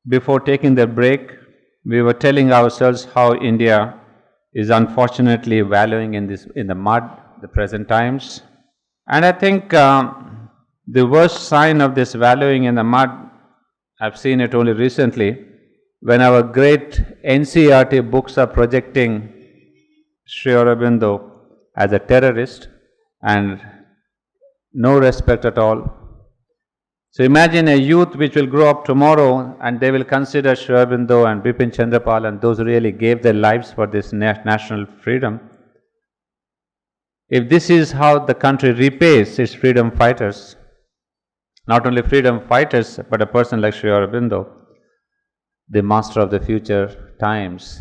Before taking the break, we were telling ourselves how India is unfortunately wallowing in the mud, the present times. And I think the worst sign of this wallowing in the mud, I've seen it only recently, when our great NCERT books are projecting Sri Aurobindo as a terrorist and no respect at all. So imagine a youth which will grow up tomorrow and they will consider Sri Aurobindo and Bipin Chandrapal and those who really gave their lives for this national freedom. If this is how the country repays its freedom fighters, not only freedom fighters, but a person like Sri Aurobindo, the master of the future times,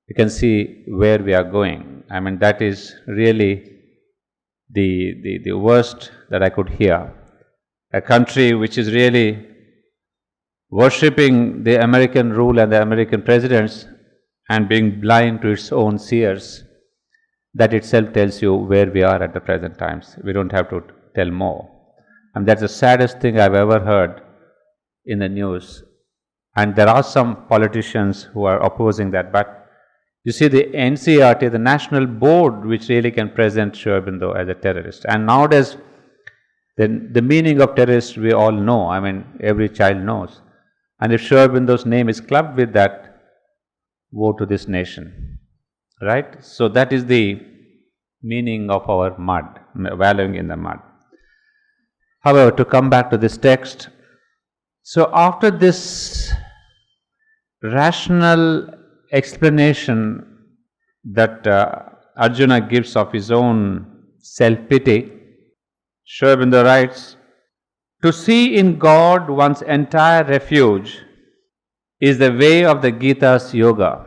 you can see where we are going. I mean, that is really the worst that I could hear. A country which is really worshipping the American rule and the American presidents and being blind to its own seers, that itself tells you where we are at the present times. We don't have to tell more. And that's the saddest thing I've ever heard in the news. And there are some politicians who are opposing that, but you see the NCERT, the national board, which really can present Sri Aurobindo as a terrorist. And nowadays, the meaning of terrorist we all know. I mean, every child knows. And if Sri Aurobindo's name is clubbed with that, woe to this nation. Right? So that is the meaning of our mud, wallowing in the mud. However, to come back to this text, so after this rational explanation that Arjuna gives of his own self-pity, Sri Aurobindo writes, to see in God one's entire refuge is the way of the Gita's yoga.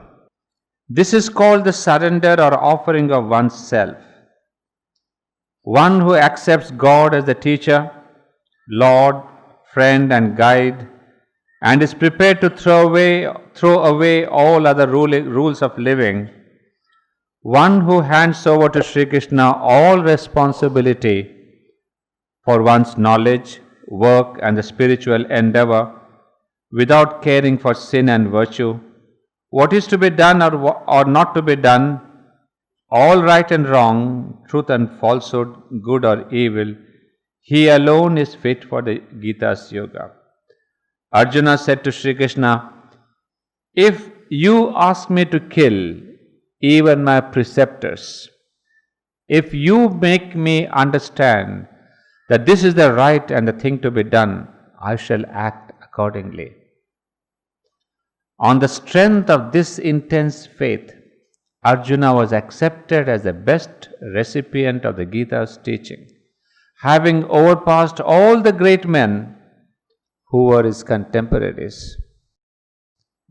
This is called the surrender or offering of one's self. One who accepts God as the teacher, Lord, friend and guide, and is prepared to throw away all other rules of living, one who hands over to Sri Krishna all responsibility for one's knowledge, work and the spiritual endeavor without caring for sin and virtue, what is to be done or not to be done, all right and wrong, truth and falsehood, good or evil, he alone is fit for the Gita's yoga. Arjuna said to Sri Krishna, if you ask me to kill even my preceptors, if you make me understand that this is the right and the thing to be done, I shall act accordingly. On the strength of this intense faith, Arjuna was accepted as the best recipient of the Gita's teaching, having overpassed all the great men who were his contemporaries.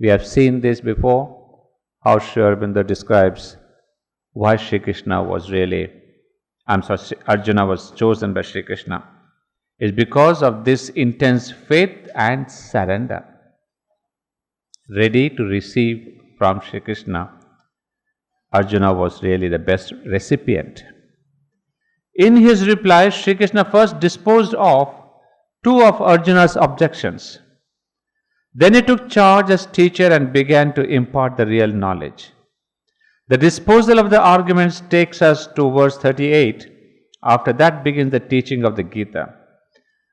We have seen this before, how Sri Aurobindo describes why Arjuna was chosen by Sri Krishna. It's because of this intense faith and surrender, ready to receive from Sri Krishna. Arjuna was really the best recipient. In his reply, Sri Krishna first disposed of two of Arjuna's objections. Then he took charge as teacher and began to impart the real knowledge. The disposal of the arguments takes us to verse 38. After that begins the teaching of the Gita.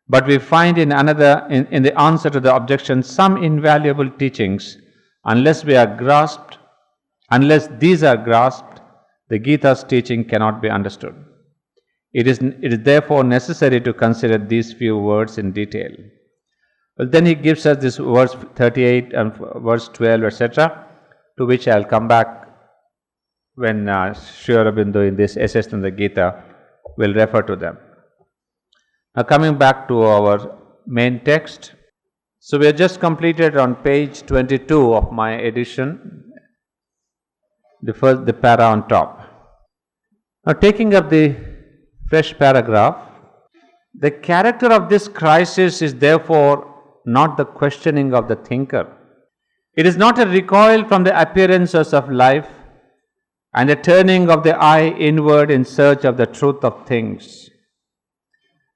But we find in the answer to the objection some invaluable teachings. Unless these are grasped, the Gita's teaching cannot be understood. It is therefore necessary to consider these few words in detail. Well, then he gives us this verse 38 and verse 12, etc., to which I will come back when Sri Aurobindo in this Essays on the Gita will refer to them. Now coming back to our main text. So we have just completed on page 22 of my edition, the para on top. Now taking up the fresh paragraph, the character of this crisis is therefore not the questioning of the thinker. It is not a recoil from the appearances of life and a turning of the eye inward in search of the truth of things.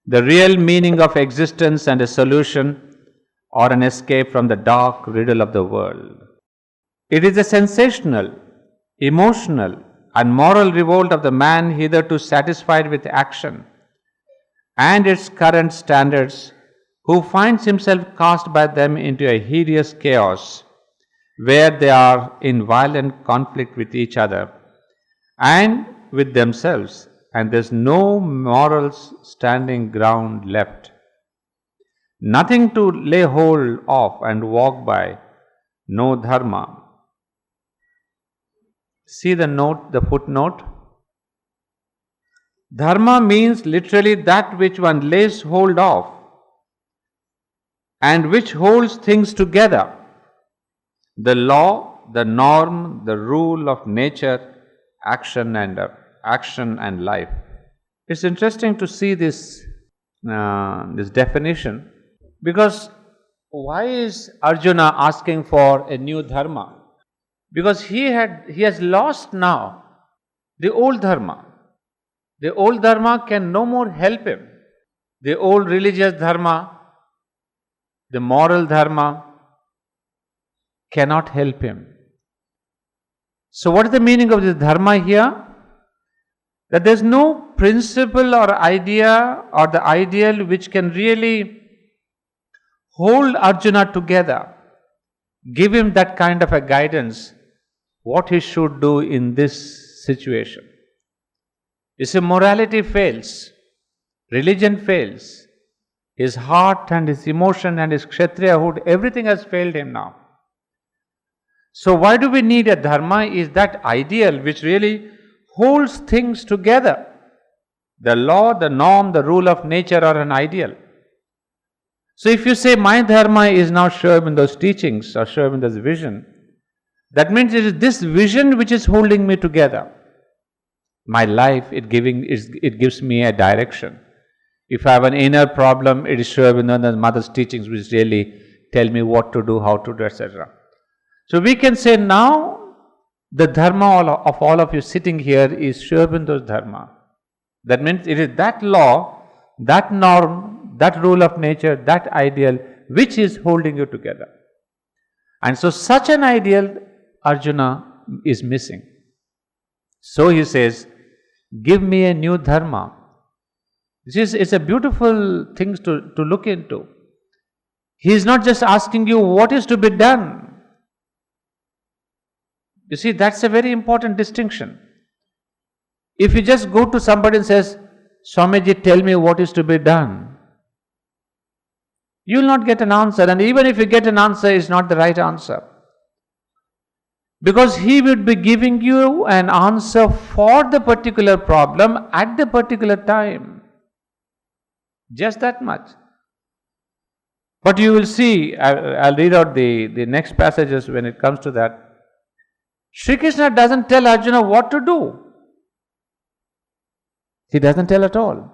The real meaning of existence and a solution or an escape from the dark riddle of the world. It is a sensational, emotional, and moral revolt of the man hitherto satisfied with action and its current standards, who finds himself cast by them into a hideous chaos where they are in violent conflict with each other and with themselves, and there's no moral standing ground left. Nothing to lay hold of and walk by, no dharma. See the note, the footnote. Dharma means literally that which one lays hold of and which holds things together. The law, the norm, the rule of nature, action and life. It's interesting to see this definition, because why is Arjuna asking for a new dharma? Because he has lost now the old dharma. The old dharma can no more help him. The old religious dharma, the moral dharma cannot help him. So what is the meaning of this dharma here? That there is no principle or idea or the ideal which can really hold Arjuna together, give him that kind of a guidance, what he should do in this situation. You see, morality fails, religion fails, his heart and his emotion and his kshatriyahood, everything has failed him now. So why do we need a dharma? Is that ideal which really holds things together. The law, the norm, the rule of nature are an ideal. So if you say my dharma is now Sri Aurobindo's teachings or Sri Aurobindo's vision, that means it is this vision which is holding me together. My life, it gives me a direction. If I have an inner problem, it is Sri Aurobindo and the mother's teachings which really tell me what to do, how to do, etc. So we can say now the dharma of all of you sitting here is Sri Aurobindo's dharma. That means it is that law, that norm, that rule of nature, that ideal which is holding you together. And so such an ideal Arjuna is missing. So he says, give me a new dharma. It's a beautiful thing to look into. He is not just asking you what is to be done. You see, that's a very important distinction. If you just go to somebody and says, Swamiji, tell me what is to be done, you will not get an answer, and even if you get an answer, it's not the right answer. Because he would be giving you an answer for the particular problem at the particular time. Just that much. But you will see, I'll read out the next passages when it comes to that. Sri Krishna doesn't tell Arjuna what to do. He doesn't tell at all.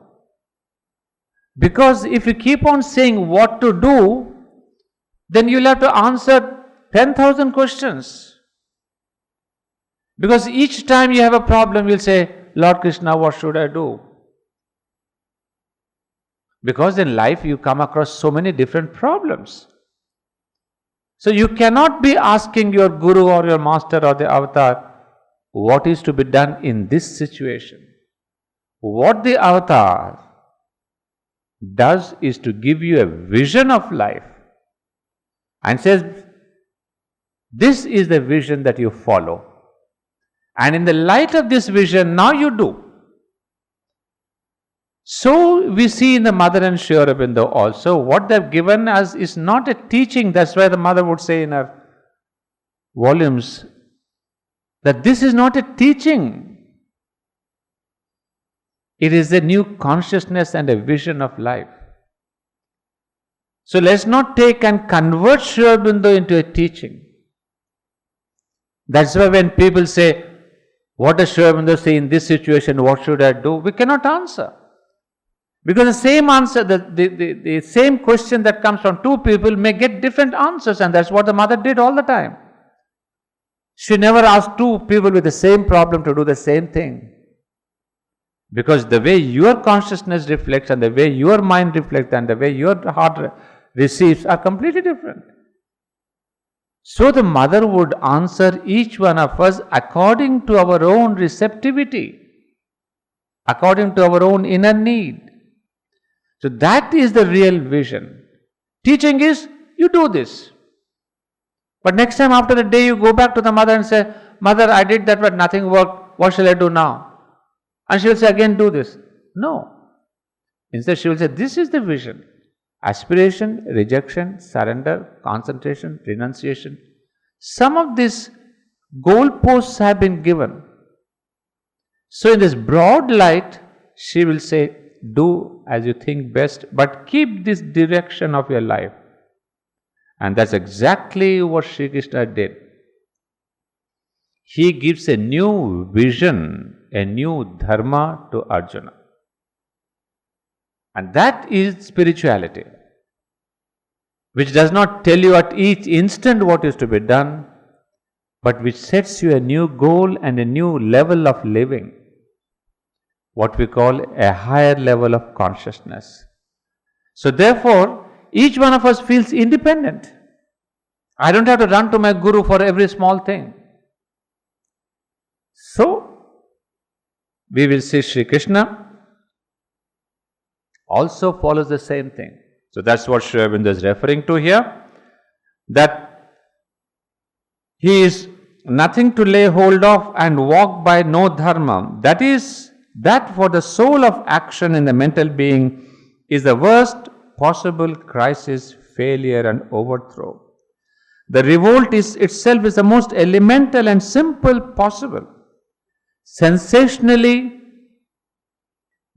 Because if you keep on saying what to do, then you'll have to answer 10,000 questions. Because each time you have a problem, you'll say, Lord Krishna, what should I do? Because in life you come across so many different problems. So you cannot be asking your guru or your master or the avatar what is to be done in this situation. What the avatar does is to give you a vision of life and says, this is the vision that you follow. And in the light of this vision, now you do. So we see in the mother and Sri Aurobindo also, what they've given us is not a teaching. That's why the mother would say in her volumes that this is not a teaching. It is a new consciousness and a vision of life. So let's not take and convert Sri Aurobindo into a teaching. That's why when people say, what does Sri Aurobindo say in this situation, what should I do? We cannot answer. Because the same answer, the same question that comes from two people may get different answers, and that's what the mother did all the time. She never asked two people with the same problem to do the same thing. Because the way your consciousness reflects and the way your mind reflects and the way your heart receives are completely different. So the mother would answer each one of us according to our own receptivity, according to our own inner need. So that is the real vision. Teaching is, you do this. But next time after a day you go back to the mother and say, Mother, I did that but nothing worked. What shall I do now? And she will say, again do this. No. Instead she will say, this is the vision. Aspiration, rejection, surrender, concentration, renunciation. Some of these goalposts have been given. So in this broad light, she will say, do as you think best, but keep this direction of your life. And that's exactly what Sri Krishna did. He gives a new vision, a new dharma to Arjuna. And that is spirituality, which does not tell you at each instant what is to be done, but which sets you a new goal and a new level of living, what we call a higher level of consciousness. So therefore, each one of us feels independent. I don't have to run to my guru for every small thing. So, we will see Sri Krishna also follows the same thing. So that's what Sri Aurobindo is referring to here, that he is nothing to lay hold of and walk by no dharma. That is, that for the soul of action in the mental being is the worst possible crisis, failure and overthrow. The revolt itself is the most elemental and simple possible. Sensationally,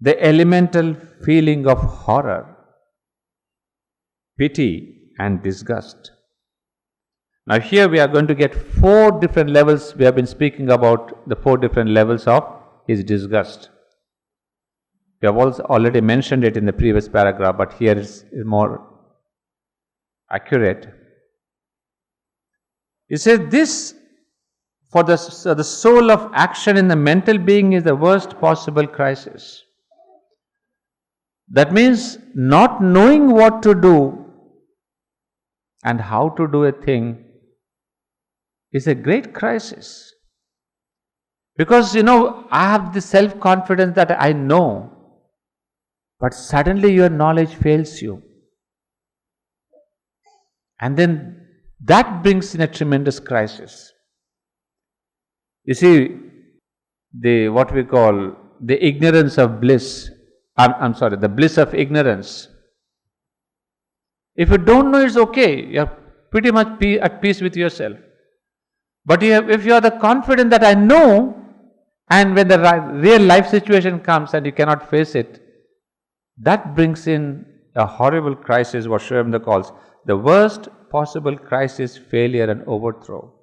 the elemental feeling of horror, pity and disgust. Now here we are going to get 4 different levels. We have been speaking about the 4 different levels of his disgust. We have also already mentioned it in the previous paragraph, but here is more accurate. He says this, for the soul of action in the mental being is the worst possible crisis. That means not knowing what to do and how to do a thing is a great crisis. Because I have this self-confidence that I know, but suddenly your knowledge fails you. And then that brings in a tremendous crisis. You see, what we call the ignorance of bliss, the bliss of ignorance. If you don't know, it's okay. You're pretty much at peace with yourself. But if you are the confident that I know, and when the real life situation comes and you cannot face it, that brings in a horrible crisis, what Sri Aurobindo calls the worst possible crisis, failure and overthrow.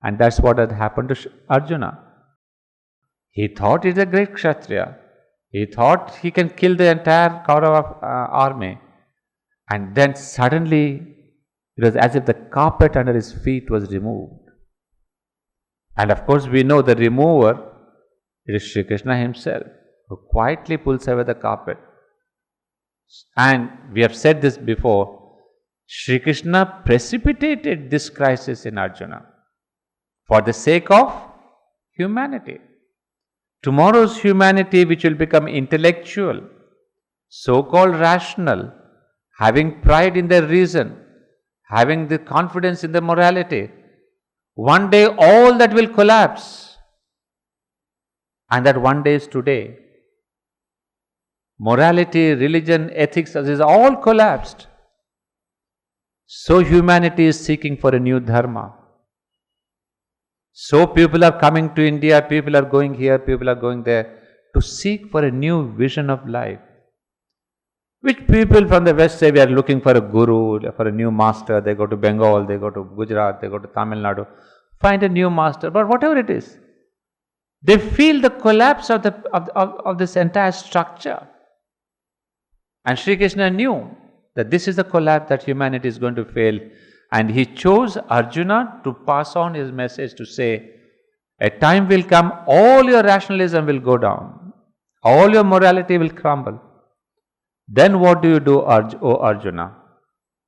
And that's what had happened to Arjuna. He thought he's a great Kshatriya. He thought he can kill the entire Kaurava army. And then suddenly, it was as if the carpet under his feet was removed. And of course, we know the remover, it is Sri Krishna himself, who quietly pulls away the carpet. And we have said this before, Sri Krishna precipitated this crisis in Arjuna for the sake of humanity. Tomorrow's humanity, which will become intellectual, so-called rational, having pride in their reason, having the confidence in the morality, one day all that will collapse. And that one day is today. Morality, religion, ethics is all collapsed. So humanity is seeking for a new dharma. So people are coming to India, people are going here, people are going there to seek for a new vision of life. Which people from the West say we are looking for a guru, for a new master. They go to Bengal, they go to Gujarat, they go to Tamil Nadu, find a new master. But whatever it is, they feel the collapse of this entire structure. And Sri Krishna knew that this is the collapse that humanity is going to fail. And he chose Arjuna to pass on his message to say, a time will come, all your rationalism will go down. All your morality will crumble. Then what do you do, O Arjuna?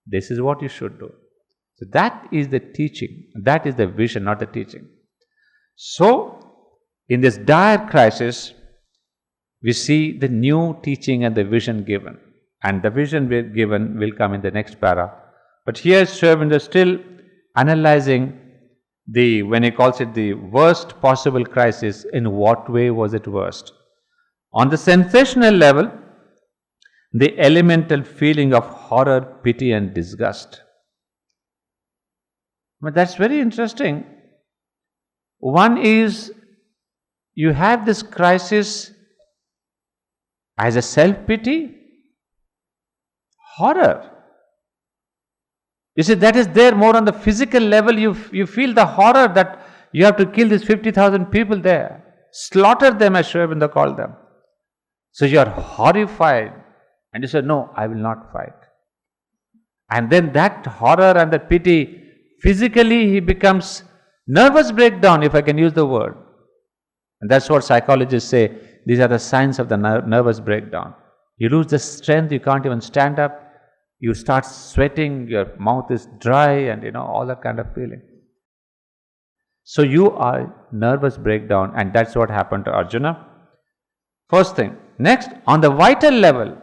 This is what you should do. So that is the teaching. That is the vision, not the teaching. So, in this dire crisis, we see the new teaching and the vision given. And the vision given will come in the next para. But here Sri Aurobindo is still analyzing when he calls it the worst possible crisis, in what way was it worst? On the sensational level, the elemental feeling of horror, pity and disgust. But that's very interesting. One is, you have this crisis as a self-pity, horror. You see, that is there more on the physical level. You feel the horror that you have to kill these 50,000 people there, slaughter them as Sri Aurobindo called them. So you are horrified and you say, no, I will not fight. And then that horror and that pity, physically he becomes nervous breakdown, if I can use the word. And that's what psychologists say, these are the signs of the nervous breakdown. You lose the strength, you can't even stand up, you start sweating, your mouth is dry and all that kind of feeling. So you are nervous breakdown, and that's what happened to Arjuna. First thing. Next, on the vital level,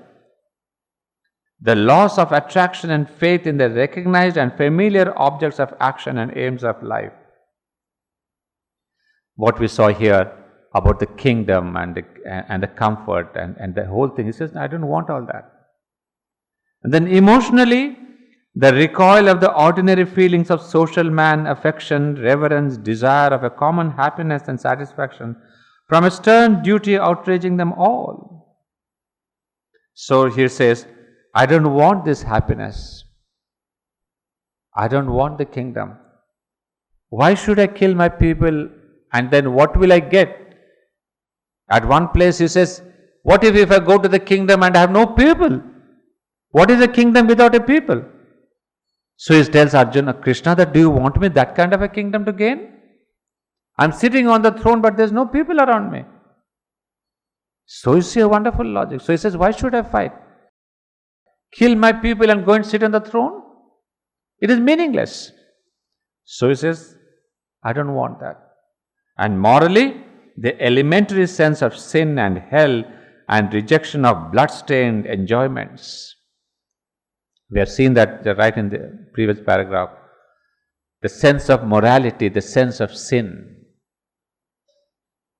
the loss of attraction and faith in the recognized and familiar objects of action and aims of life. What we saw here about the kingdom and the comfort and the whole thing, he says, I don't want all that. And then emotionally, the recoil of the ordinary feelings of social man, affection, reverence, desire of a common happiness and satisfaction from a stern duty outraging them all. So here says, I don't want this happiness. I don't want the kingdom. Why should I kill my people, and then what will I get? At one place he says, what if I go to the kingdom and I have no people? What is a kingdom without a people? So he tells Arjuna, Krishna, that do you want me that kind of a kingdom to gain? I'm sitting on the throne, but there's no people around me. So you see a wonderful logic. So he says, why should I fight? Kill my people and go and sit on the throne? It is meaningless. So he says, I don't want that. And morally, the elementary sense of sin and hell and rejection of blood-stained enjoyments. We have seen that right in the previous paragraph. The sense of morality, the sense of sin,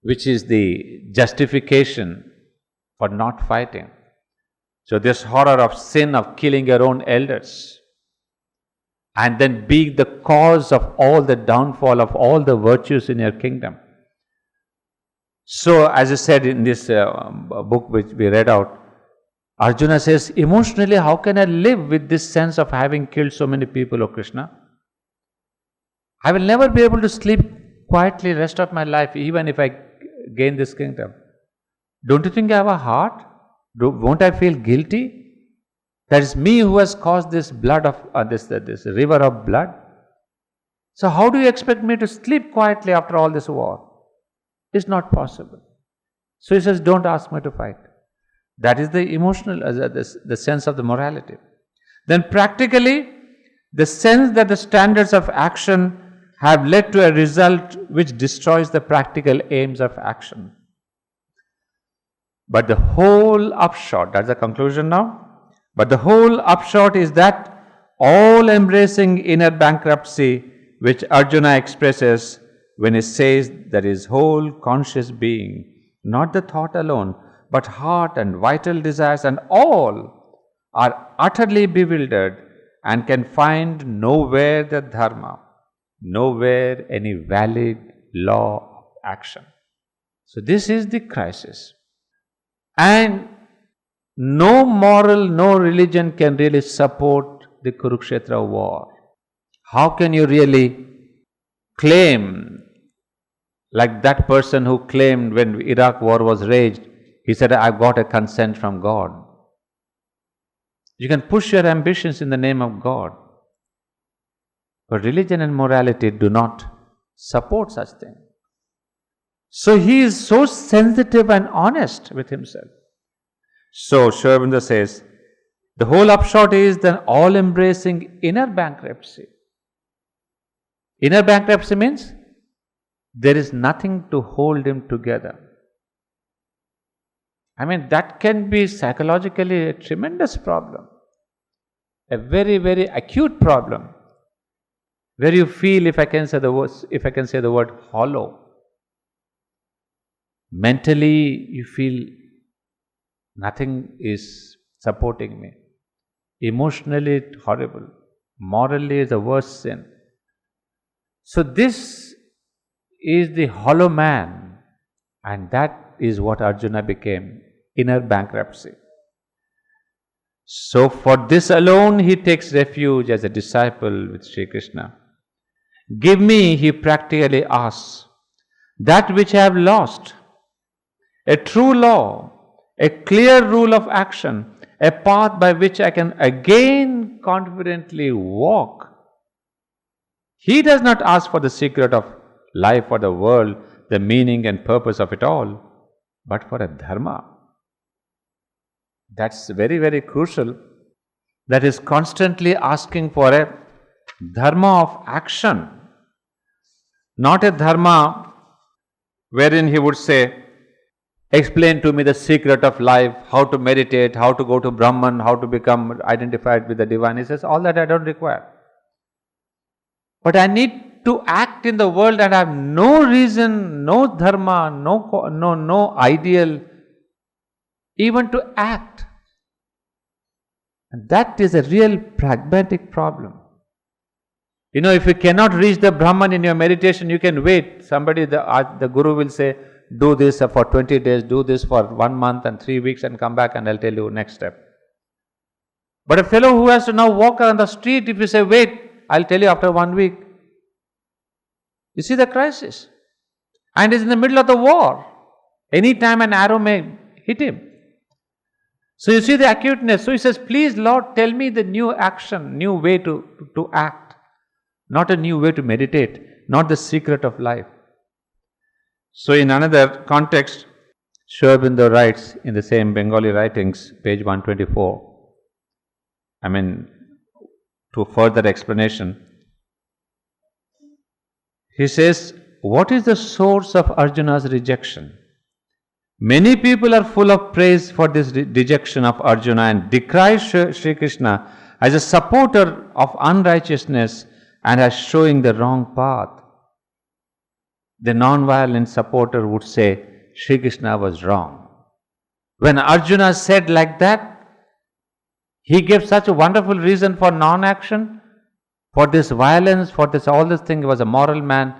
which is the justification for not fighting. So this horror of sin, of killing your own elders, and then being the cause of all the downfall of all the virtues in your kingdom. So as I said in this book which we read out, Arjuna says, emotionally, how can I live with this sense of having killed so many people, O Krishna? I will never be able to sleep quietly rest of my life, even if I gain this kingdom. Don't you think I have a heart? Won't I feel guilty? That is me who has caused this blood of this river of blood. So how do you expect me to sleep quietly after all this war? It's not possible. So he says, don't ask me to fight. That is the emotional, the sense of the morality. Then practically, the sense that the standards of action have led to a result which destroys the practical aims of action. But the whole upshot, that's the conclusion now, but the whole upshot is that all-embracing inner bankruptcy which Arjuna expresses when he says that his whole conscious being, not the thought alone, but heart and vital desires and all are utterly bewildered and can find nowhere the dharma, nowhere any valid law of action. So this is the crisis. And no moral, no religion can really support the Kurukshetra war. How can you really claim, like that person who claimed when Iraq war was raged, he said, I've got a consent from God. You can push your ambitions in the name of God. But religion and morality do not support such things. So he is so sensitive and honest with himself. So Sri Aurobindo says, The whole upshot is the all-embracing inner bankruptcy. Inner bankruptcy means there is nothing to hold him together. I mean, that can be psychologically a tremendous problem, a very, very acute problem, where you feel, if I can say the word hollow. Mentally, you feel nothing is supporting me. Emotionally, it's horrible. Morally, it's the worst sin. So this is the hollow man, and that is what Arjuna became, inner bankruptcy. So for this alone he takes refuge as a disciple with Sri Krishna. Give me, he practically asks, that which I have lost, a true law, a clear rule of action, a path by which I can again confidently walk. He does not ask for the secret of life or the world, the meaning and purpose of it all, but for a dharma. That's very, very crucial. That is constantly asking for a dharma of action, not a dharma wherein he would say, explain to me the secret of life, how to meditate, how to go to Brahman, how to become identified with the divine. He says, all that I don't require. But I need to act in the world and I have no reason, no dharma, no ideal, even to act. And that is a real pragmatic problem. You know, if you cannot reach the Brahman in your meditation, you can wait. Somebody, the Guru will say, do this for 20 days, do this for 1 month and 3 weeks and come back and I'll tell you next step. But a fellow who has to now walk on the street, if you say, wait, I'll tell you after 1 week. You see the crisis. And he's in the middle of the war. Any time an arrow may hit him. So you see the acuteness. So he says, please Lord, tell me the new action, new way to act. Not a new way to meditate, not the secret of life. So in another context, Sri Aurobindo writes in the same Bengali writings, page 124, to further explanation, he says, what is the source of Arjuna's rejection? Many people are full of praise for this rejection of Arjuna and decry Sri Krishna as a supporter of unrighteousness and as showing the wrong path. The non-violent supporter would say, Sri Krishna was wrong. When Arjuna said like that, he gave such a wonderful reason for non-action, for this violence, for this all this thing. He was a moral man.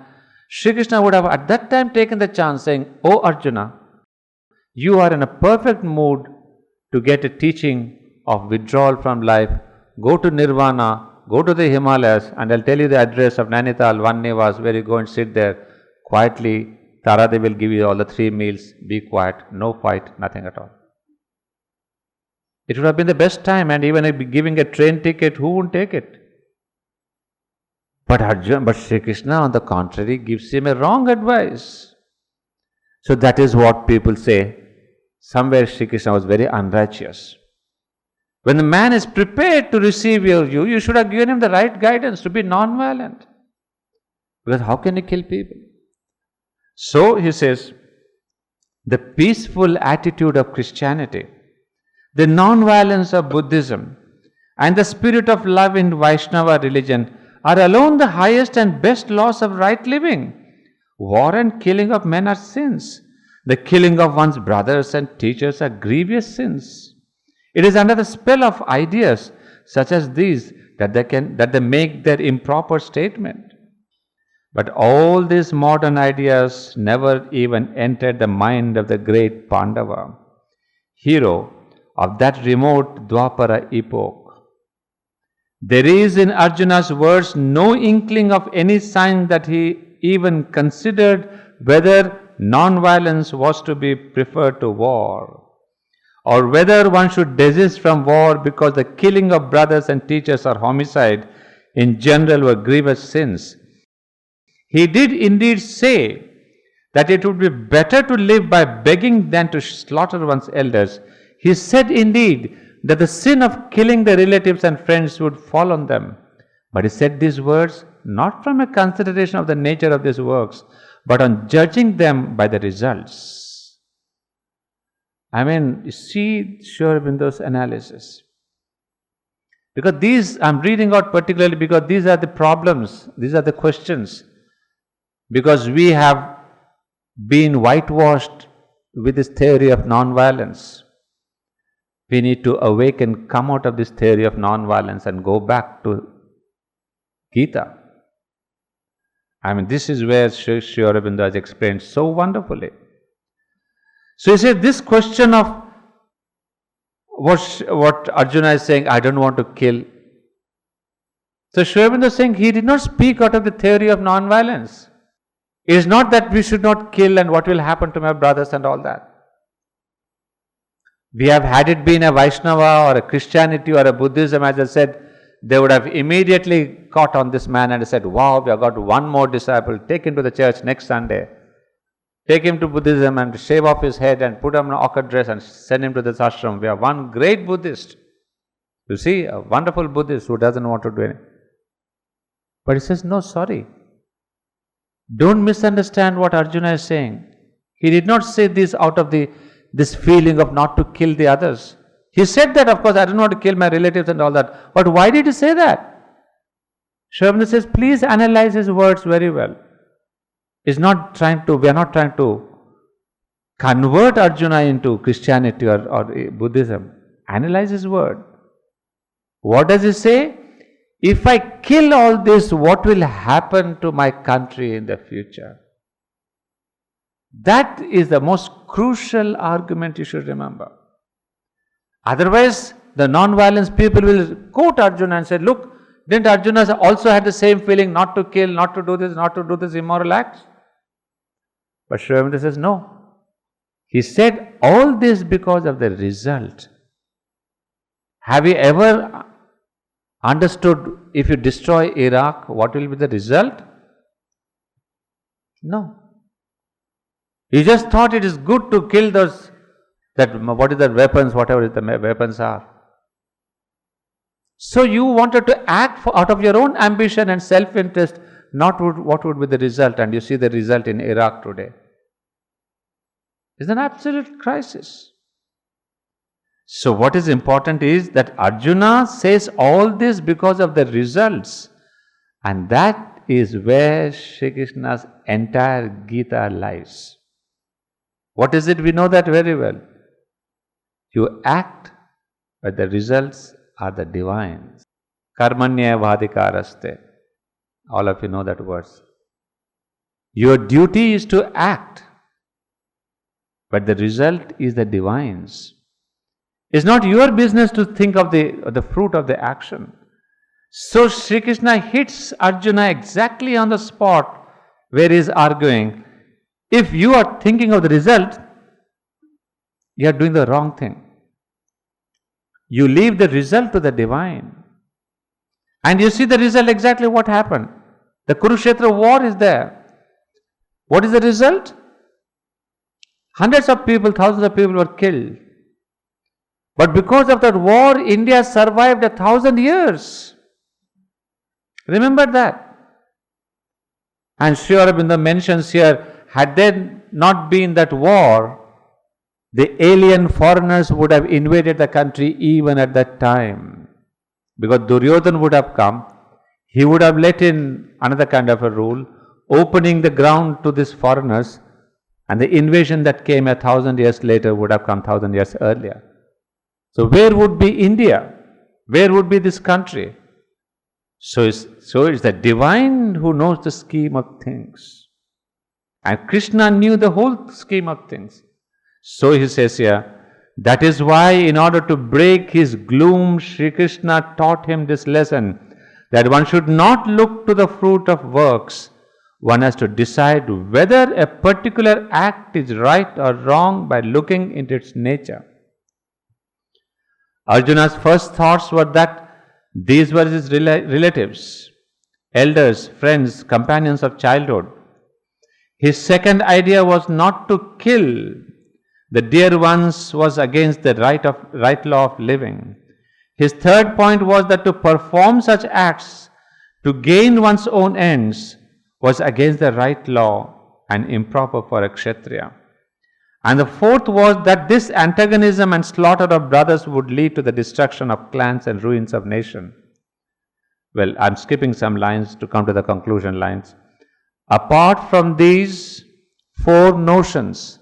Sri Krishna would have at that time taken the chance saying, oh Arjuna, you are in a perfect mood to get a teaching of withdrawal from life. Go to Nirvana, go to the Himalayas, and I'll tell you the address of Nainital, Van Nivas, where you go and sit there quietly. Taradevi will give you all the 3 meals. Be quiet, no fight, nothing at all. It would have been the best time, and even giving a train ticket, who wouldn't take it? But Sri Krishna, on the contrary, gives him a wrong advice. So that is what people say. Somewhere Sri Krishna was very unrighteous. When the man is prepared to receive you, you should have given him the right guidance to be non-violent. Because how can he kill people? So he says, the peaceful attitude of Christianity, the non-violence of Buddhism, and the spirit of love in Vaishnava religion are alone the highest and best laws of right living. War and killing of men are sins. The killing of one's brothers and teachers are grievous sins. It is under the spell of ideas such as these that they make their improper statement. But all these modern ideas never even entered the mind of the great Pandava, hero of that remote Dwapara epoch. There is in Arjuna's words no inkling of any sign that he even considered whether non-violence was to be preferred to war, or whether one should desist from war because the killing of brothers and teachers or homicide in general were grievous sins. He did indeed say that it would be better to live by begging than to slaughter one's elders. He said indeed, that the sin of killing the relatives and friends would fall on them. But he said these words not from a consideration of the nature of these works, but on judging them by the results. I mean, you see Sri Aurobindo's analysis. Because these, I'm reading out particularly because these are the problems, these are the questions. Because we have been whitewashed with this theory of non-violence. We need to awaken, come out of this theory of non-violence and go back to Gita. I mean, this is where Sri Aurobindo has explained so wonderfully. So he said this question of what Arjuna is saying, I don't want to kill. So Sri Aurobindo is saying he did not speak out of the theory of non-violence. It is not that we should not kill and what will happen to my brothers and all that. We have had it been a Vaishnava or a Christianity or a Buddhism, as I said, they would have immediately caught on this man and said, wow, we have got one more disciple, take him to the church next Sunday. Take him to Buddhism and shave off his head and put him in an ochre dress and send him to this ashram. We have one great Buddhist. You see, a wonderful Buddhist who doesn't want to do anything. But he says, no, sorry. Don't misunderstand what Arjuna is saying. He did not say this out of this feeling of not to kill the others. He said that, of course, I don't want to kill my relatives and all that. But why did he say that? Sri Aurobindo says, please analyze his words very well. We are not trying to convert Arjuna into Christianity or Buddhism. Analyze his word. What does he say? If I kill all this, what will happen to my country in the future? That is the most crucial argument you should remember. Otherwise, the non-violence people will quote Arjuna and say, look, didn't Arjuna also had the same feeling not to kill, not to do this immoral acts? But Sri Aurobindo says, no. He said all this because of the result. Have you ever understood if you destroy Iraq, what will be the result? No. You just thought it is good to kill whatever the weapons are. So you wanted to act out of your own ambition and self-interest, not what would be the result, and you see the result in Iraq today. It's an absolute crisis. So what is important is that Arjuna says all this because of the results, and that is where Shri Krishna's entire Gita lies. What is it? We know that very well. You act, but the results are the divine. Karmanya vadikaraste. All of you know that verse. Your duty is to act, but the result is the divine's. It's not your business to think of the fruit of the action. So Sri Krishna hits Arjuna exactly on the spot where he is arguing. If you are thinking of the result, you are doing the wrong thing. You leave the result to the divine. And you see the result exactly what happened. The Kurukshetra war is there. What is the result? Hundreds of people, thousands of people were killed. But because of that war, India survived 1,000 years. Remember that. And Sri Aurobindo mentions here, had there not been that war, the alien foreigners would have invaded the country even at that time. Because Duryodhana would have come, he would have let in another kind of a rule, opening the ground to these foreigners, and the invasion that came 1,000 years later would have come 1,000 years earlier. So where would be India? Where would be this country? So it's the divine who knows the scheme of things. And Krishna knew the whole scheme of things. So he says here, that is why in order to break his gloom, Sri Krishna taught him this lesson, that one should not look to the fruit of works. One has to decide whether a particular act is right or wrong by looking into its nature. Arjuna's first thoughts were that these were his relatives, elders, friends, companions of childhood. His second idea was not to kill, The dear ones was against the right law of living. His third point was that to perform such acts to gain one's own ends was against the right law and improper for a Kshatriya. And the fourth was that this antagonism and slaughter of brothers would lead to the destruction of clans and ruins of nation. Well, I'm skipping some lines to come to the conclusion lines. Apart from these four notions,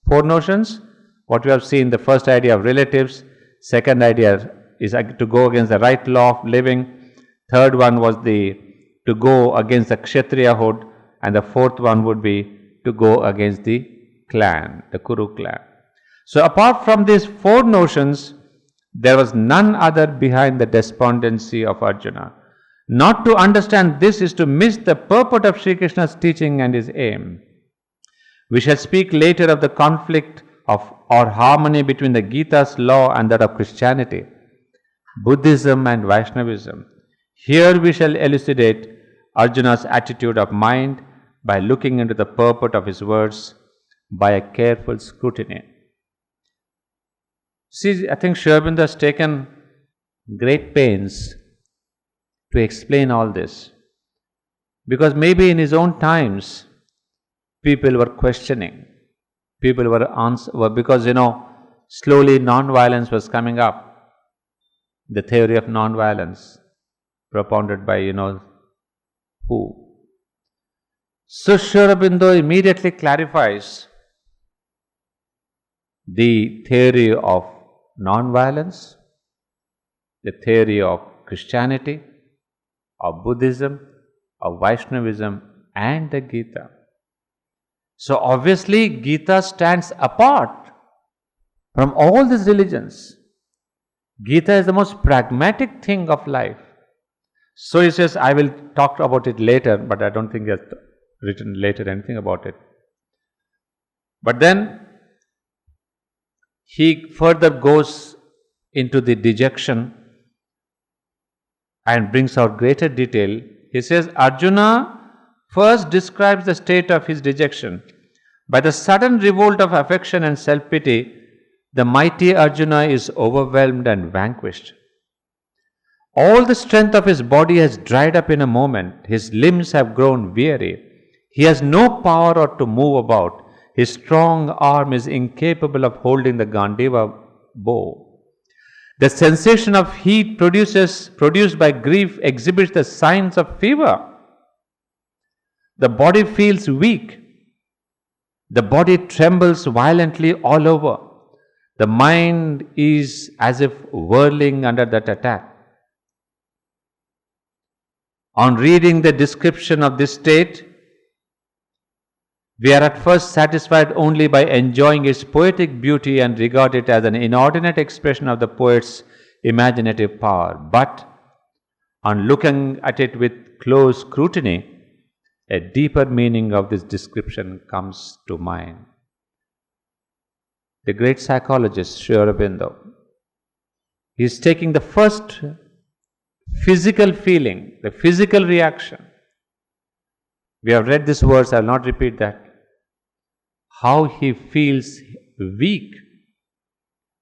what we have seen, the first idea of relatives, second idea is to go against the right law of living, third one was to go against the Kshatriyahood, and the fourth one would be to go against the clan, the Kuru clan. So apart from these four notions, there was none other behind the despondency of Arjuna. Not to understand this is to miss the purport of Sri Krishna's teaching and his aim. We shall speak later of the conflict of or harmony between the Gita's law and that of Christianity, Buddhism and Vaishnavism. Here we shall elucidate Arjuna's attitude of mind by looking into the purport of his words by a careful scrutiny. See, I think Sri Aurobindo has taken great pains to explain all this, because maybe in his own times people were questioning, people were because slowly non-violence was coming up, the theory of non-violence propounded by who. So Sri Aurobindo immediately clarifies the theory of non-violence, the theory of Christianity, of Buddhism, of Vaishnavism, and the Gita. So obviously Gita stands apart from all these religions. Gita is the most pragmatic thing of life. So he says, I will talk about it later, but I don't think he has written later anything about it. But then he further goes into the dejection and brings out greater detail. He says, Arjuna first describes the state of his dejection. By the sudden revolt of affection and self-pity, the mighty Arjuna is overwhelmed and vanquished. All the strength of his body has dried up in a moment. His limbs have grown weary. He has no power to move about. His strong arm is incapable of holding the Gandiva bow. The sensation of heat produced by grief exhibits the signs of fever. The body feels weak. The body trembles violently all over. The mind is as if whirling under that attack. On reading the description of this state, we are at first satisfied only by enjoying its poetic beauty and regard it as an inordinate expression of the poet's imaginative power. But on looking at it with close scrutiny, a deeper meaning of this description comes to mind. The great psychologist Sri Aurobindo, he is taking the first physical feeling, the physical reaction. We have read these words, I will not repeat that. How he feels weak,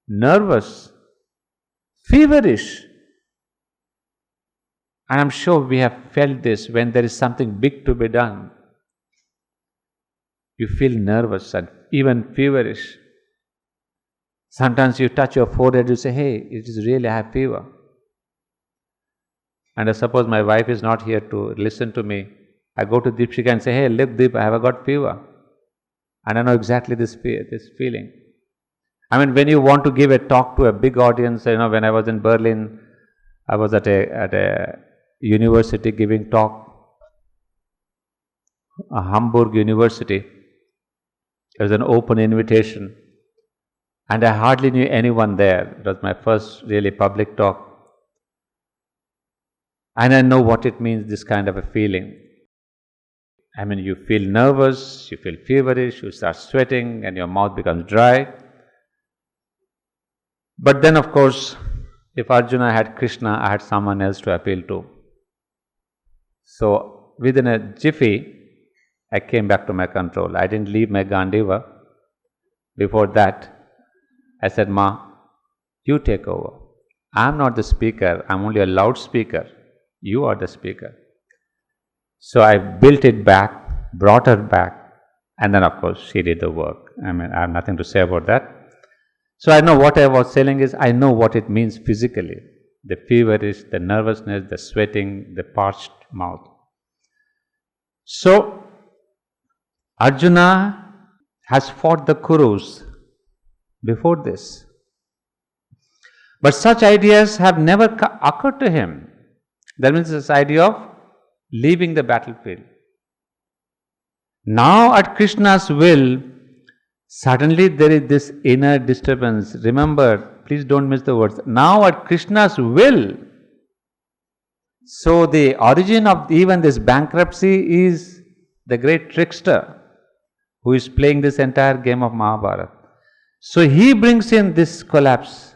nervous, feverish. And I'm sure we have felt this when there is something big to be done. You feel nervous and even feverish. Sometimes you touch your forehead, you say, hey, it is really, I have fever. And I suppose my wife is not here to listen to me. I go to Deepshika and say, hey, look Deep, I have got fever. And I know exactly this feeling. I mean, when you want to give a talk to a big audience, when I was in Berlin, I was at a university giving talk, a Hamburg University. It was an open invitation. And I hardly knew anyone there. It was my first really public talk. And I know what it means, this kind of a feeling. I mean, you feel nervous, you feel feverish, you start sweating, and your mouth becomes dry. But then, of course, if Arjuna had Krishna, I had someone else to appeal to. So, within a jiffy, I came back to my control. I didn't leave my Gandiva. Before that, I said, Ma, you take over. I'm not the speaker, I'm only a loudspeaker. You are the speaker. So I built it back, brought her back, and then of course she did the work. I mean, I have nothing to say about that. So I know what I was telling is, I know what it means physically. The feverish, the nervousness, the sweating, the parched mouth. So Arjuna has fought the Kurus before this. But such ideas have never occurred to him. That means this idea of leaving the battlefield. Now at Krishna's will, suddenly there is this inner disturbance. Remember, please don't miss the words. Now at Krishna's will. So the origin of even this bankruptcy is the great trickster who is playing this entire game of Mahabharata. So he brings in this collapse.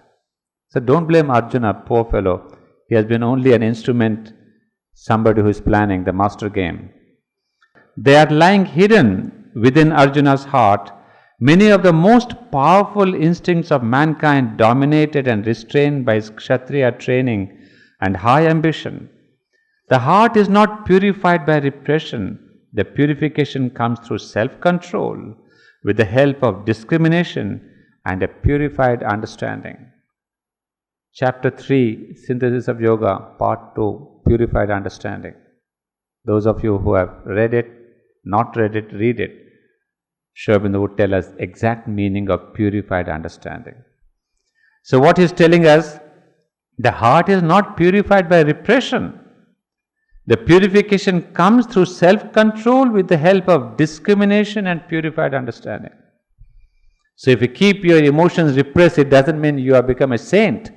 So don't blame Arjuna, poor fellow. He has been only an instrument, somebody who is planning the master game. They are lying hidden within Arjuna's heart. Many of the most powerful instincts of mankind, dominated and restrained by his Kshatriya training and high ambition. The heart is not purified by repression. The purification comes through self-control with the help of discrimination and a purified understanding. Chapter 3, Synthesis of Yoga, Part 2, Purified Understanding. Those of you who have read it, not read it, read it. Sri Aurobindo would tell us exact meaning of purified understanding. So what he is telling us, the heart is not purified by repression. The purification comes through self-control with the help of discrimination and purified understanding. So if you keep your emotions repressed, it doesn't mean you have become a saint,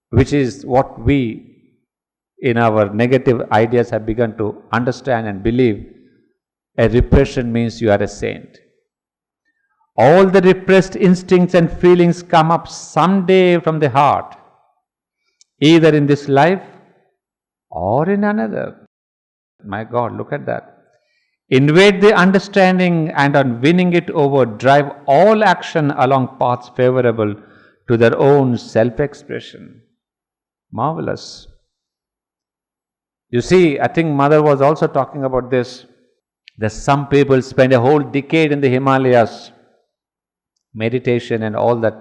which is what we in our negative ideas have begun to understand and believe. A repression means you are a saint. All the repressed instincts and feelings come up someday from the heart, either in this life or in another. My God, look at that. Invade the understanding and on winning it over, drive all action along paths favorable to their own self-expression. Marvelous. You see, I think Mother was also talking about this. That some people spend a whole decade in the Himalayas, meditation and all that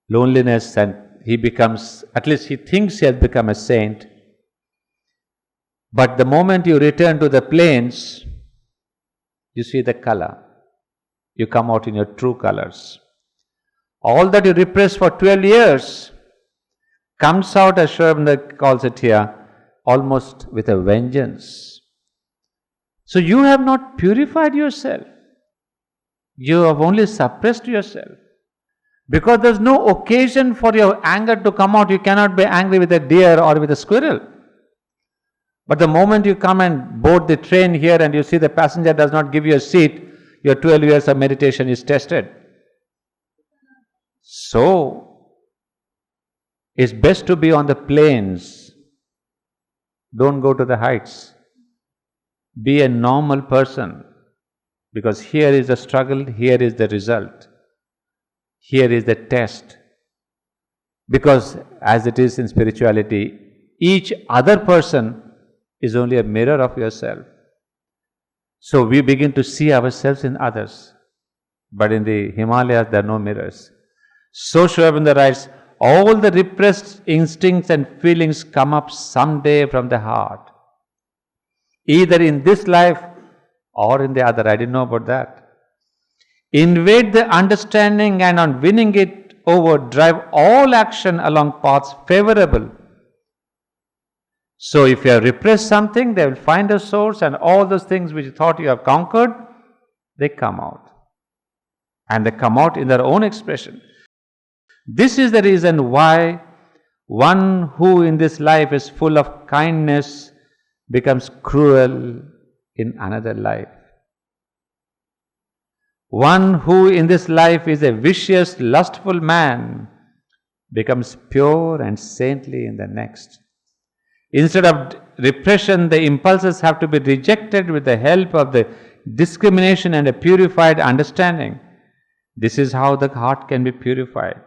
loneliness, and he becomes, at least he thinks he has become a saint. But the moment you return to the plains, you see the color. You come out in your true colors. All that you repressed for 12 years comes out, as Sri Aurobindo calls it here, almost with a vengeance. So you have not purified yourself. You have only suppressed yourself. Because there is no occasion for your anger to come out. You cannot be angry with a deer or with a squirrel. But the moment you come and board the train here and you see the passenger does not give you a seat, your 12 years of meditation is tested. So, it's best to be on the plains. Don't go to the heights. Be a normal person, because here is the struggle, here is the result. Here is the test. Because as it is in spirituality, each other person is only a mirror of yourself. So we begin to see ourselves in others. But in the Himalayas, there are no mirrors. So Sri Aurobindo writes, all the repressed instincts and feelings come up someday from the heart. Either in this life or in the other. I didn't know about that. Invade the understanding and on winning it over, drive all action along paths favorable. So if you have repressed something, they will find a source, and all those things which you thought you have conquered, they come out. And they come out in their own expression. This is the reason why one who in this life is full of kindness becomes cruel in another life. One who in this life is a vicious, lustful man becomes pure and saintly in the next. Instead of repression, the impulses have to be rejected with the help of the discrimination and a purified understanding. This is how the heart can be purified.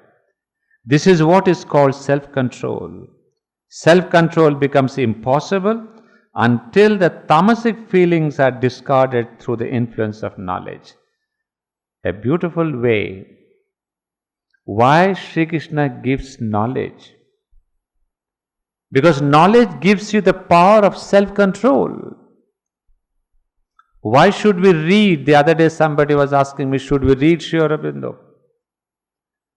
This is what is called self-control. Self-control becomes impossible until the tamasic feelings are discarded through the influence of knowledge. A beautiful way. Why Sri Krishna gives knowledge? Because knowledge gives you the power of self-control. Why should we read? The other day somebody was asking me, should we read Sri Aurobindo?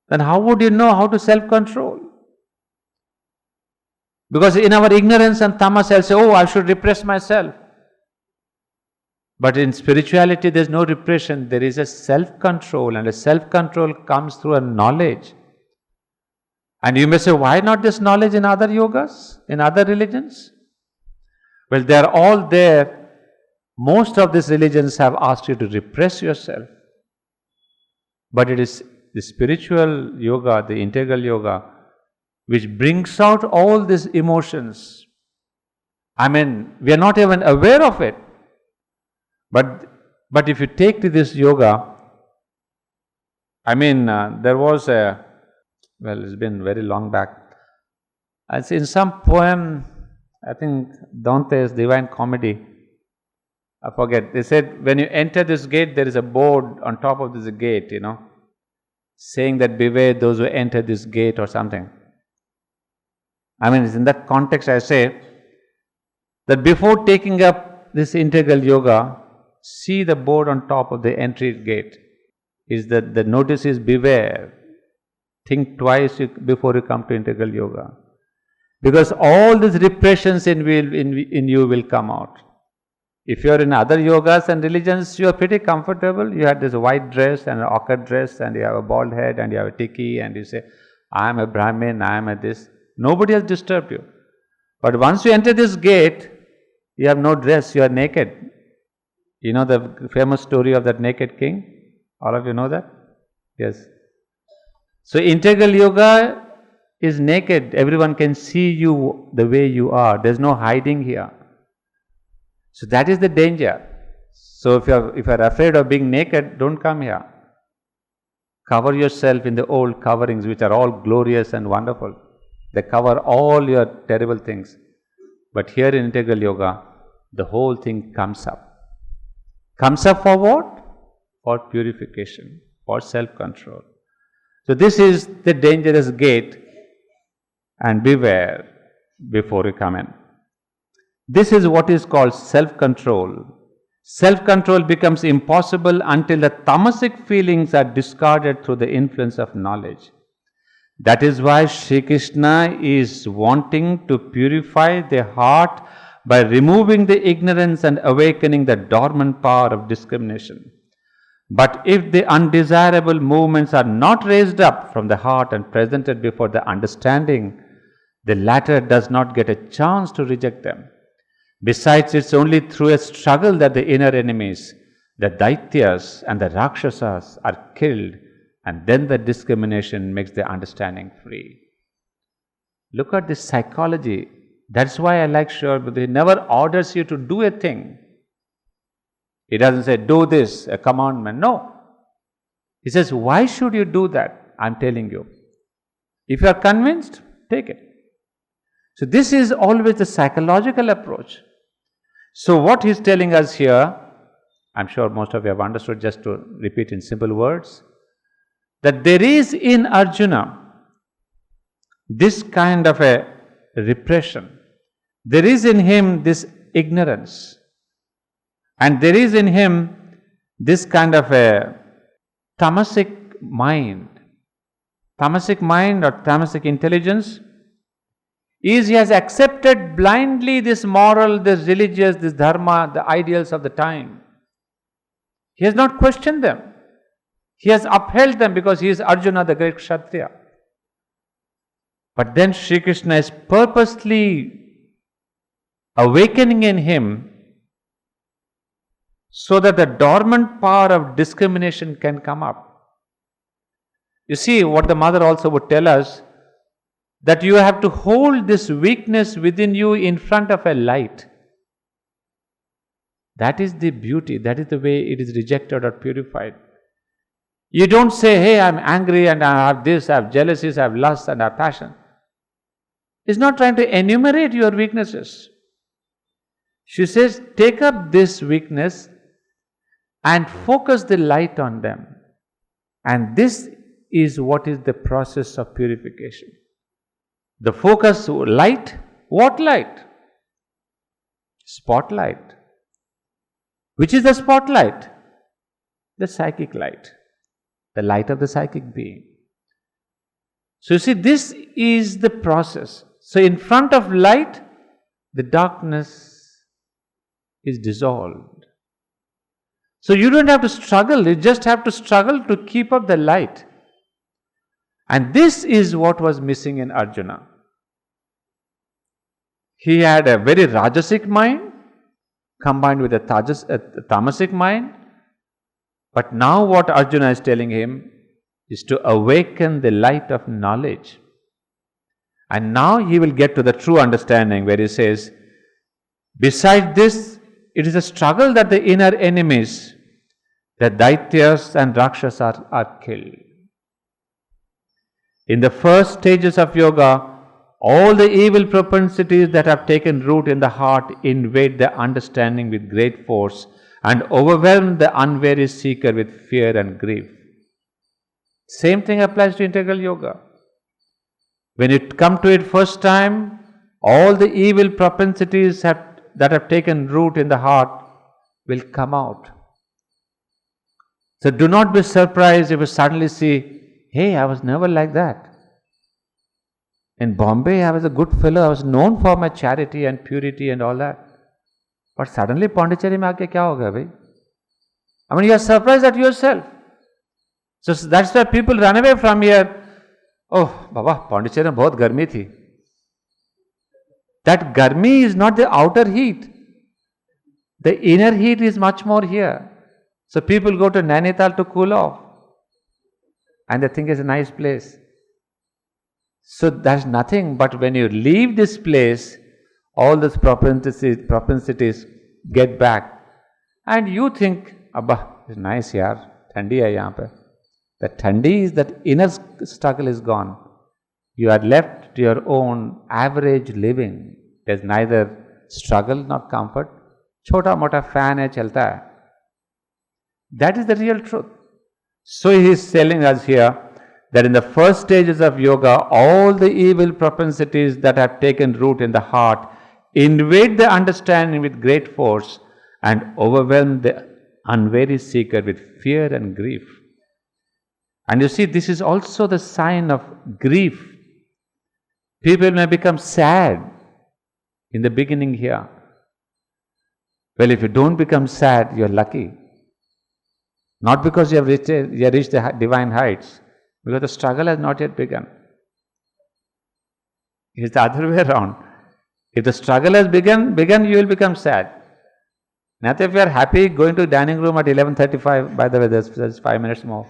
Then how would you know how to self-control? Because in our ignorance and tamas, I'll say, oh, I should repress myself. But in spirituality, there's no repression. There is a self-control, and a self-control comes through a knowledge. And you may say, why not this knowledge in other yogas, in other religions? Well, they're all there. Most of these religions have asked you to repress yourself. But it is the spiritual yoga, the integral yoga, which brings out all these emotions. I mean, we are not even aware of it. But if you take to this yoga, I mean, there was it's been very long back. It's in some poem, I think Dante's Divine Comedy, I forget. They said, when you enter this gate, there is a board on top of this gate, saying that beware those who enter this gate or something. I mean, it's in that context I say that before taking up this integral yoga, see the board on top of the entry gate. Is that the notice is beware. Think twice before you come to integral yoga. Because all these repressions in you will come out. If you are in other yogas and religions, you are pretty comfortable. You have this white dress and an ochre dress, and you have a bald head, and you have a tiki, and you say, I am a Brahmin, I am a this. Nobody has disturbed you. But once you enter this gate, you have no dress, you are naked. You know the famous story of that naked king? All of you know that? Yes. So integral yoga is naked. Everyone can see you the way you are. There is no hiding here. So that is the danger. So if you are afraid of being naked, don't come here. Cover yourself in the old coverings, which are all glorious and wonderful. They cover all your terrible things. But here in integral yoga, the whole thing comes up. Comes up for what? For purification, for self-control. So this is the dangerous gate, and beware before you come in. This is what is called self-control. Self-control becomes impossible until the tamasic feelings are discarded through the influence of knowledge. That is why Sri Krishna is wanting to purify the heart by removing the ignorance and awakening the dormant power of discrimination. But if the undesirable movements are not raised up from the heart and presented before the understanding, the latter does not get a chance to reject them. Besides, it's only through a struggle that the inner enemies, the Daityas and the Rakshasas, are killed, and then the discrimination makes the understanding free. Look at this psychology. That's why I like Sri Aurobindo. He never orders you to do a thing. He doesn't say, do this, a commandment. No. He says, why should you do that? I'm telling you. If you are convinced, take it. So this is always the psychological approach. So what he's telling us here, I'm sure most of you have understood, just to repeat in simple words, that there is in Arjuna this kind of a repression. There is in him this ignorance. And there is in him this kind of a tamasic mind. Tamasic mind or tamasic intelligence is he has accepted blindly this moral, this religious, this dharma, the ideals of the time. He has not questioned them. He has upheld them because he is Arjuna, the great Kshatriya. But then Sri Krishna is purposely awakening in him so that the dormant power of discrimination can come up. You see, what the mother also would tell us, that you have to hold this weakness within you in front of a light. That is the beauty, that is the way it is rejected or purified. You don't say, hey, I'm angry and I have this, I have jealousies, I have lust and I have passion. He's not trying to enumerate your weaknesses. She says, take up this weakness and focus the light on them. And this is what is the process of purification. The focus, light, what light? Spotlight. Which is the spotlight? The psychic light. The light of the psychic being. So you see, this is the process. So in front of light, the darkness is dissolved. So you don't have to struggle, you just have to struggle to keep up the light. And this is what was missing in Arjuna. He had a very Rajasic mind combined with a Tamasic mind. But now what Arjuna is telling him is to awaken the light of knowledge. And now he will get to the true understanding where he says, besides this, it is a struggle that the inner enemies, the Daityas and Rakshasas are killed. In the first stages of yoga, all the evil propensities that have taken root in the heart invade the understanding with great force and overwhelm the unwary seeker with fear and grief. Same thing applies to integral yoga. When you come to it first time, all the evil propensities that have taken root in the heart will come out. So do not be surprised if you suddenly see, hey, I was never like that. In Bombay, I was a good fellow. I was known for my charity and purity and all that. But suddenly, Pondicherry mein aake kya hoga bhai? I mean, you are surprised at yourself. So that's why people run away from here. Oh, Baba, Pondicherry mein bahut garmi thi. That garmi is not the outer heat. The inner heat is much more here. So people go to Nainital to cool off. And they think it's a nice place. So that's nothing, but when you leave this place, all those propensities get back. And you think, Abba, it's nice yaar, thandi hai yahan pe. The thandi is that inner struggle is gone. You are left to your own average living. There's neither struggle nor comfort. Chota mota fan hai, chalta hai. That is the real truth. So he is telling us here that in the first stages of yoga, all the evil propensities that have taken root in the heart invade the understanding with great force and overwhelm the unwary seeker with fear and grief. And you see, this is also the sign of grief. People may become sad in the beginning here. Well, if you don't become sad, you're lucky. Not because you have reached the divine heights, because the struggle has not yet begun. It's the other way around. If the struggle has begun, you will become sad. Now if you are happy going to dining room at 11:35, by the way, there's 5 minutes more.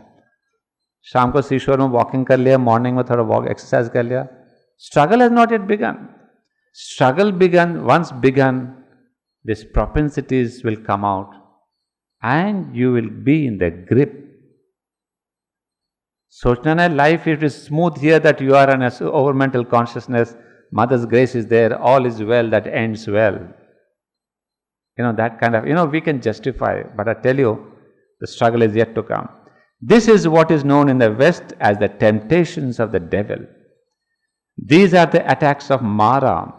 शाम को seashore में walking कर लिया, morning में थोड़ा walk exercise कर लिया. Struggle has not yet begun. Struggle once begun, these propensities will come out and you will be in the grip. सोचना ना life it is smooth here that you are an over mental consciousness, mother's grace is there, all is well that ends well. That kind of, we can justify, but I tell you, the struggle is yet to come. This is what is known in the West as the temptations of the devil. These are the attacks of Mara,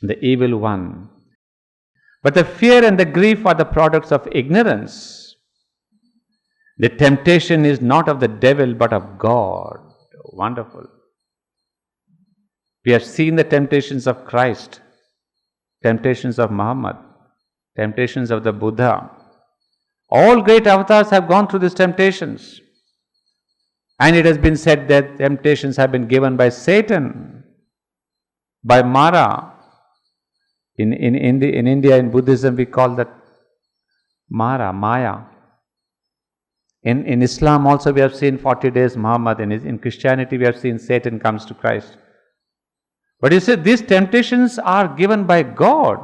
the evil one. But the fear and the grief are the products of ignorance. The temptation is not of the devil but of God. Wonderful. We have seen the temptations of Christ, temptations of Muhammad, temptations of the Buddha. All great avatars have gone through these temptations. And it has been said that temptations have been given by Satan, by Mara. In India, in Buddhism, we call that Mara, Maya. In Islam also we have seen 40 days Muhammad. In Christianity we have seen Satan comes to Christ. But you see, these temptations are given by God.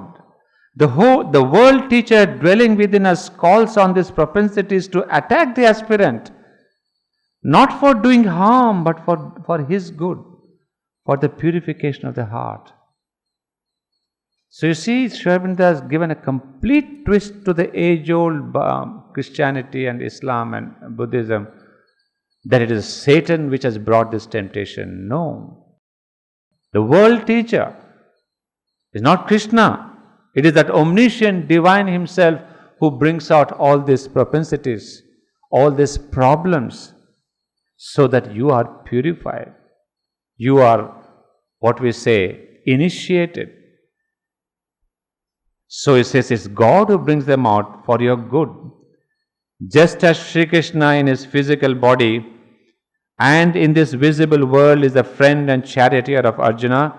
The world teacher dwelling within us calls on these propensities to attack the aspirant not for doing harm, but for his good, for the purification of the heart. So you see, Sri Aurobindo has given a complete twist to the age-old Christianity and Islam and Buddhism, that it is Satan which has brought this temptation. No. The world teacher is not Krishna. It is that omniscient divine himself who brings out all these propensities, all these problems, so that you are purified. You are, what we say, initiated. So it says it's God who brings them out for your good. Just as Sri Krishna in his physical body and in this visible world is the friend and charioteer of Arjuna,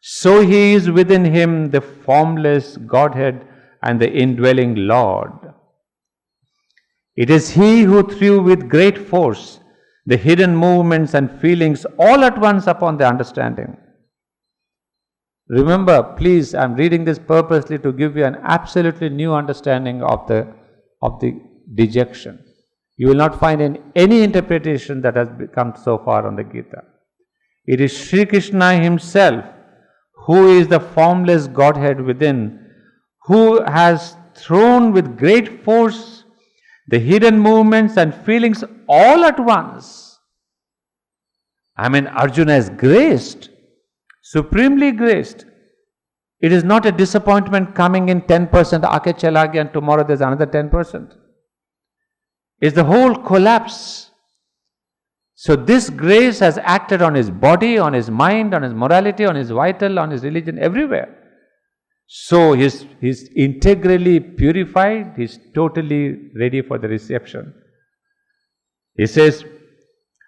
so he is within him the formless Godhead and the indwelling Lord. It is he who threw with great force the hidden movements and feelings all at once upon the understanding. Remember, please, I am reading this purposely to give you an absolutely new understanding of the dejection. You will not find in any interpretation that has come so far on the Gita. It is Sri Krishna himself who is the formless Godhead within, who has thrown with great force the hidden movements and feelings all at once. Arjuna is graced, supremely graced. It is not a disappointment coming in 10%, aake chala gaya, and tomorrow there's another 10%. It's the whole collapse. So this grace has acted on his body, on his mind, on his morality, on his vital, on his religion, everywhere. So he's integrally purified, he's totally ready for the reception. He says,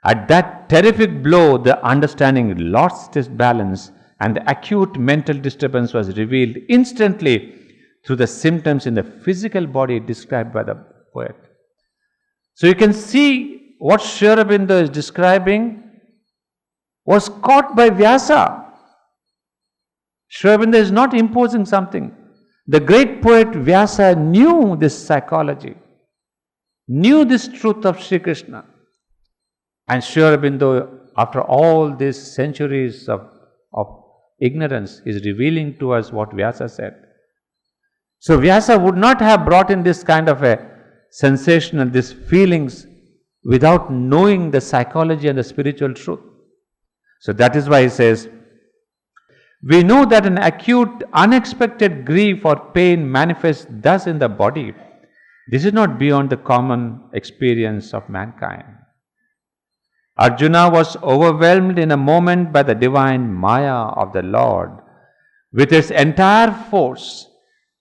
at that terrific blow, the understanding lost its balance and the acute mental disturbance was revealed instantly through the symptoms in the physical body described by the poet. So you can see what Sri Aurobindo is describing was caught by Vyasa. Sri Aurobindo is not imposing something. The great poet Vyasa knew this psychology, knew this truth of Sri Krishna. And Sri Aurobindo, after all these centuries of ignorance, is revealing to us what Vyasa said. So Vyasa would not have brought in this kind of a sensational, these feelings, without knowing the psychology and the spiritual truth. So that is why he says, we know that an acute, unexpected grief or pain manifests thus in the body. This is not beyond the common experience of mankind. Arjuna was overwhelmed in a moment by the divine Maya of the Lord with its entire force,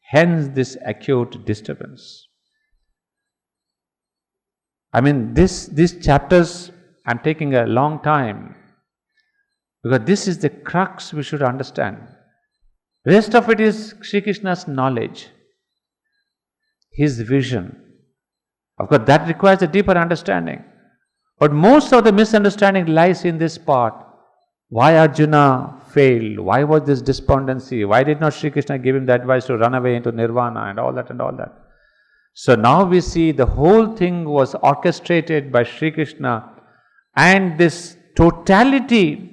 hence this acute disturbance. These chapters, I'm taking a long time, because this is the crux we should understand. Rest of it is Sri Krishna's knowledge, his vision. Of course, that requires a deeper understanding. But most of the misunderstanding lies in this part. Why Arjuna failed? Why was this despondency? Why did not Sri Krishna give him the advice to run away into nirvana and all that and all that? So now we see the whole thing was orchestrated by Sri Krishna, and this totality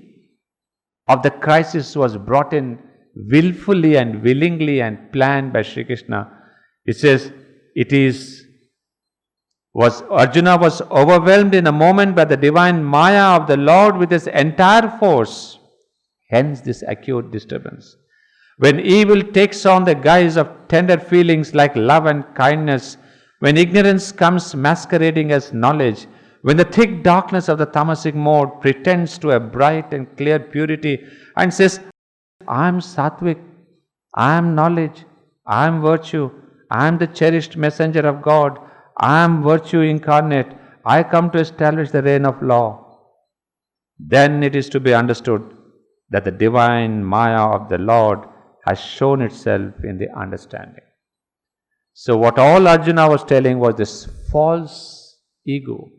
of the crisis was brought in willfully and willingly and planned by Sri Krishna. It says, Arjuna was overwhelmed in a moment by the divine Maya of the Lord with his entire force, hence this acute disturbance. When evil takes on the guise of tender feelings like love and kindness, when ignorance comes masquerading as knowledge, when the thick darkness of the tamasic mode pretends to a bright and clear purity and says, I am sattvic, I am knowledge, I am virtue, I am the cherished messenger of God, I am virtue incarnate, I come to establish the reign of law, then it is to be understood that the divine Maya of the Lord has shown itself in the understanding. So what all Arjuna was telling was this false ego,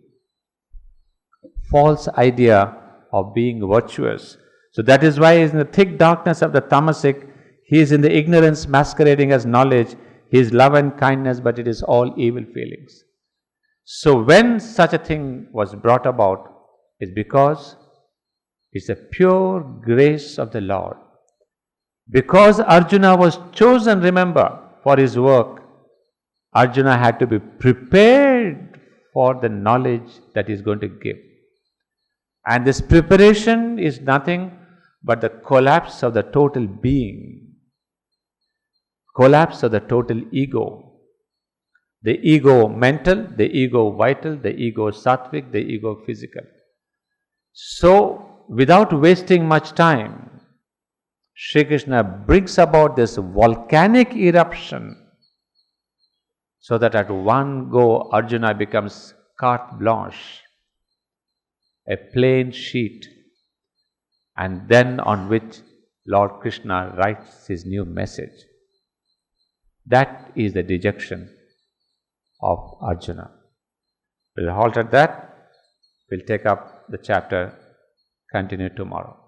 false idea of being virtuous. So that is why he is in the thick darkness of the tamasic, he is in the ignorance masquerading as knowledge, he is love and kindness, but it is all evil feelings. So when such a thing was brought about, it's because it's a pure grace of the Lord. Because Arjuna was chosen, remember, for his work, Arjuna had to be prepared for the knowledge that he is going to give. And this preparation is nothing but the collapse of the total being, collapse of the total ego. The ego mental, the ego vital, the ego sattvic, the ego physical. So, without wasting much time, Sri Krishna brings about this volcanic eruption so that at one go Arjuna becomes carte blanche, a plain sheet, and then on which Lord Krishna writes his new message. That is the dejection of Arjuna. We'll halt at that. We'll take up the chapter, continue tomorrow.